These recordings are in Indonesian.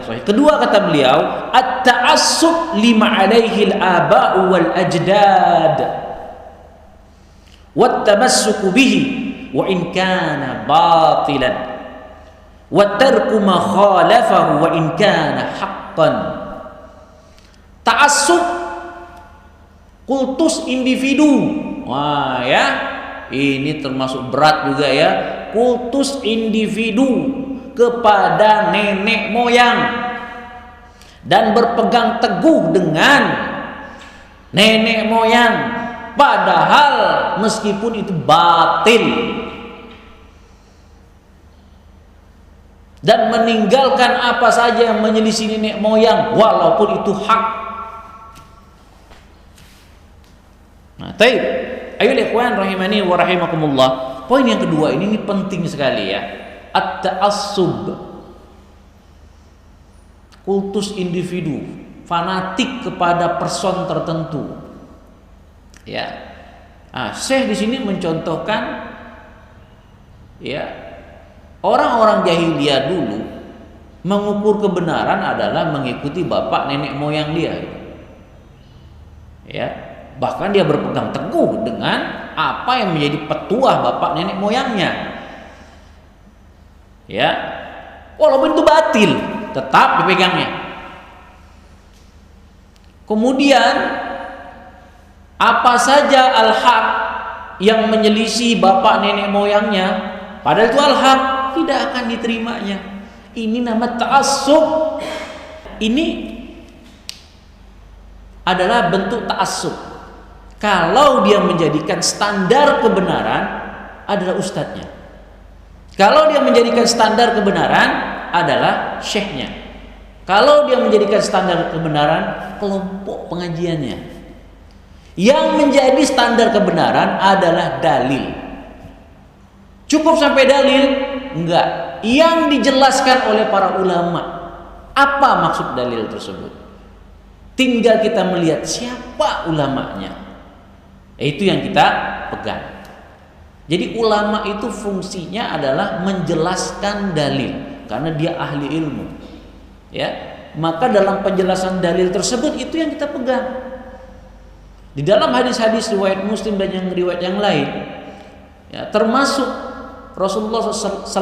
sahih. Kedua, kata beliau, at-ta'assub lima alaihi al-aba'u wal ajdad wa tamassuku bihi wa in kana batilan wa tarku ma khalafahu wa in kana haqqan. Ta'assub, kultus individu. Wah ya, ini termasuk berat juga ya. Kultus individu kepada nenek moyang dan berpegang teguh dengan nenek moyang, padahal meskipun itu batil, dan meninggalkan apa saja yang menyelisih nenek moyang walaupun itu hak. Nah, taib. Ayo ikhwan rahimani wa rahimakumullah. Poin yang kedua ini penting sekali ya. At-ta'assub, kultus individu, fanatik kepada person tertentu. Ya. Syekh di sini mencontohkan ya, orang-orang jahiliyah dulu mengukur kebenaran adalah mengikuti bapak nenek moyang dia. Ya. Bahkan dia berpegang teguh dengan apa yang menjadi petuah bapak nenek moyangnya. Ya, walaupun itu batil, tetap dipegangnya. Kemudian apa saja al-haq yang menyelisih bapak nenek moyangnya, padahal itu al-haq, tidak akan diterimanya. Ini nama ta'assub. Ini adalah bentuk ta'assub. Kalau dia menjadikan standar kebenaran adalah ustadznya, kalau dia menjadikan standar kebenaran adalah syekhnya, kalau dia menjadikan standar kebenaran kelompok pengajiannya. Yang menjadi standar kebenaran adalah dalil. Cukup sampai dalil? Enggak. Yang dijelaskan oleh para ulama, apa maksud dalil tersebut? Tinggal kita melihat siapa ulamanya. Itu yang kita pegang. Jadi ulama itu fungsinya adalah menjelaskan dalil karena dia ahli ilmu. Ya, maka dalam penjelasan dalil tersebut itu yang kita pegang. Di dalam hadis-hadis riwayat Muslim dan yang riwayat yang lain, ya, termasuk Rasulullah SAW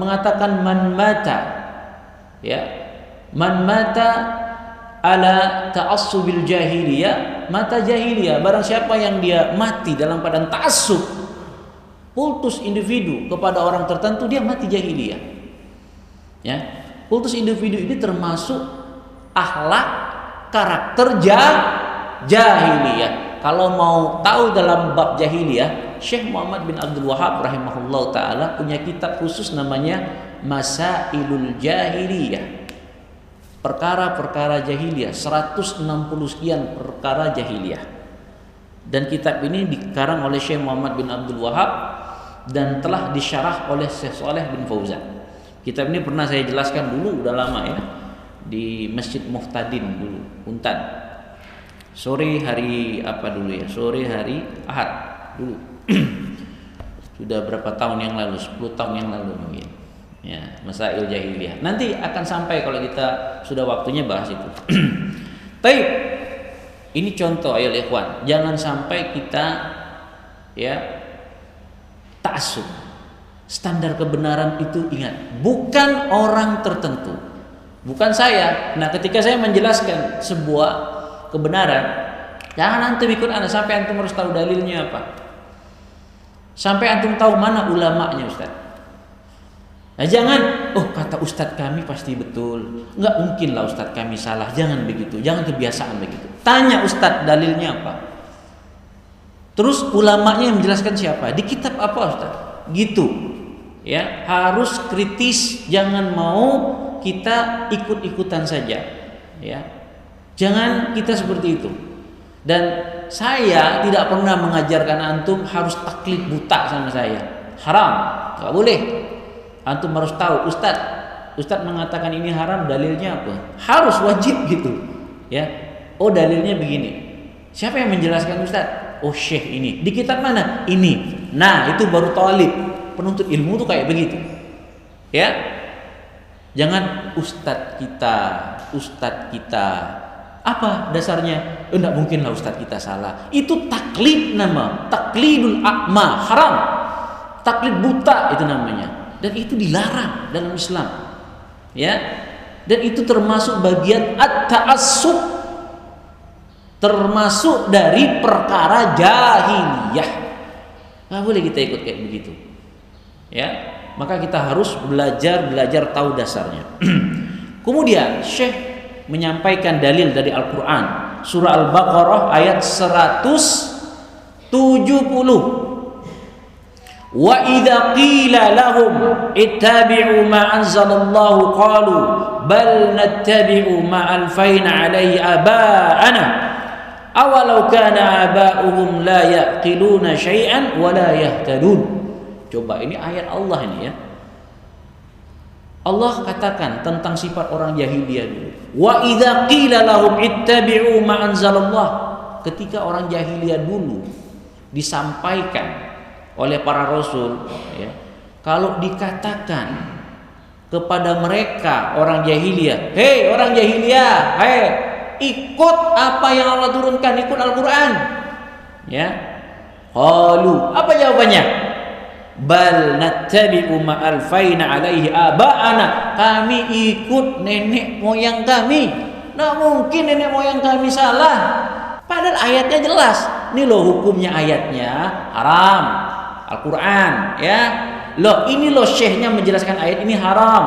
mengatakan man mata, ya, man mata ala ta'assubil jahiliyah mata jahiliyah. Barang siapa yang dia mati dalam keadaan ta'assub, kultus individu kepada orang tertentu, dia mati jahiliyah. Ya, kultus individu ini termasuk akhlak karakter jahiliyah. Kalau mau tahu dalam bab jahiliyah, Syekh Muhammad bin Abdul Wahab rahimahullah ta'ala punya kitab khusus namanya Masailul Jahiliyah, perkara-perkara jahiliyah, 160 sekian perkara jahiliyah. Dan kitab ini dikarang oleh Syekh Muhammad bin Abdul Wahab dan telah disyarah oleh Syekh Saleh bin Fauzan. Kitab ini pernah saya jelaskan dulu, udah lama ya, di Masjid Muhtadin dulu, Untan. Sore hari apa dulu ya? Sore hari Ahad dulu. Sudah berapa tahun yang lalu? 10 tahun yang lalu mungkin. Ya, masail jahiliyah. Nanti akan sampai kalau kita sudah waktunya bahas itu. Baik. Ini contoh ayo ikhwan, jangan sampai kita ya ta'assub. Standar kebenaran itu ingat, bukan orang tertentu. Bukan saya. Nah, ketika saya menjelaskan sebuah kebenaran, jangan antum ikut ana sampai antum harus tahu dalilnya apa. Sampai antum tahu mana ulamanya, Ustaz. Nah, jangan, oh kata ustadz kami pasti betul. Enggak mungkin lah ustadz kami salah. Jangan begitu, jangan kebiasaan begitu. Tanya ustadz dalilnya apa. Terus ulamanya yang menjelaskan siapa? Di kitab apa ustadz? Gitu. Ya, harus kritis, jangan mau kita ikut-ikutan saja. Ya. Jangan kita seperti itu. Dan saya tidak pernah mengajarkan antum harus taklid buta sama saya. Haram, enggak boleh. Antum harus tahu, Ustadz mengatakan ini haram, dalilnya apa? Harus wajib gitu, ya. Oh dalilnya begini. Siapa yang menjelaskan Ustadz? Oh Syekh ini. Di kitab mana? Ini. Nah itu baru talib. Penuntut ilmu tuh kayak begitu, ya. Jangan ustadz kita. Apa dasarnya? Enggak mungkin lah ustadz kita salah. Itu taklid nama, taklidul a'ma, haram. Taklid buta itu namanya. Dan itu dilarang dalam Islam. Ya. Dan itu termasuk bagian at-ta'assub. Termasuk dari perkara jahiliyah. Nggak boleh kita ikut kayak begitu. Ya. Maka kita harus belajar tahu dasarnya. Kemudian Syekh menyampaikan dalil dari Al-Quran, surah Al-Baqarah ayat 170. Wa idza qila lahum ittabi'u ma anzalallahu qalu bal nattabi'u ma alfayna alayhi aba'ana awalau kana aba'uhum la ya'qiluna syai'an wa la yahtadun. Coba ini ayat Allah ini ya. Allah katakan tentang sifat orang jahiliyah dulu. Wa idza qila lahum ittabi'u ma anzalallah. Ketika orang jahiliyah dulu disampaikan oleh para rasul ya, kalau dikatakan kepada mereka orang jahiliyah, hei orang jahiliyah, hei ikut apa yang Allah turunkan, ikut Al-Quran ya. Qalu, apa jawabannya? Bal nattabi'u ma alfaina alaihi aba'ana. Kami ikut nenek moyang kami. Nggak mungkin nenek moyang kami salah. Padahal ayatnya jelas. Ini loh hukumnya ayatnya haram. Al-Quran ya. Loh ini loh syekhnya menjelaskan ayat ini haram.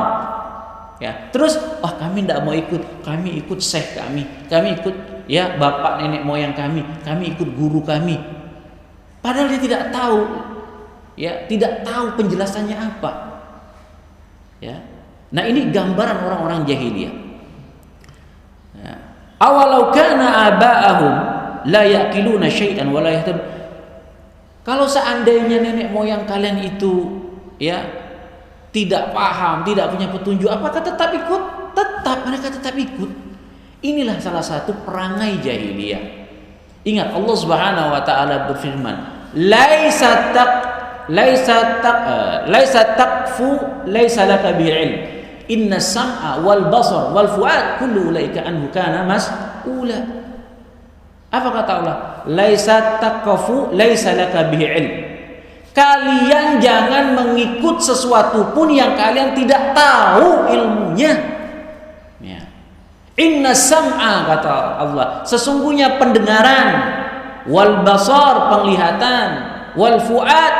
Ya. Terus kami tidak mau ikut. Kami ikut syekh kami. Kami ikut ya bapak nenek moyang kami. Kami ikut guru kami. Padahal dia tidak tahu. Ya, tidak tahu penjelasannya apa. Ya. Nah, ini gambaran orang-orang jahiliyah. Ya. Awalau kana aba'ahum la yaqiluna syai'an wa la yahtadun. Kalau seandainya nenek moyang kalian itu ya tidak paham, tidak punya petunjuk, apakah tetap ikut? Tetap, mereka tetap ikut. Inilah salah satu perangai jahiliyah. Ingat Allah Subhanahu wa taala berfirman, laisa taqfu laisa laka bihi ilm inna sam'a wal basar wal fuad kullu ulaika anhu kana mas'ula. Apa kata Allah? Laisa taqfu laisa laka bihi ilm. Kalian jangan mengikut sesuatu pun yang kalian tidak tahu ilmunya. Ya. Inna sam'a kata Allah, sesungguhnya pendengaran, wal basar penglihatan, wal fuad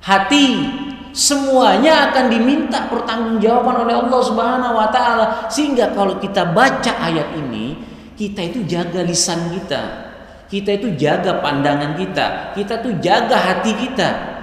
hati, semuanya akan diminta pertanggungjawaban oleh Allah Subhanahu wa taala. Sehingga kalau kita baca ayat ini, kita itu jaga lisan kita. Kita itu jaga pandangan kita. Kita itu jaga hati kita.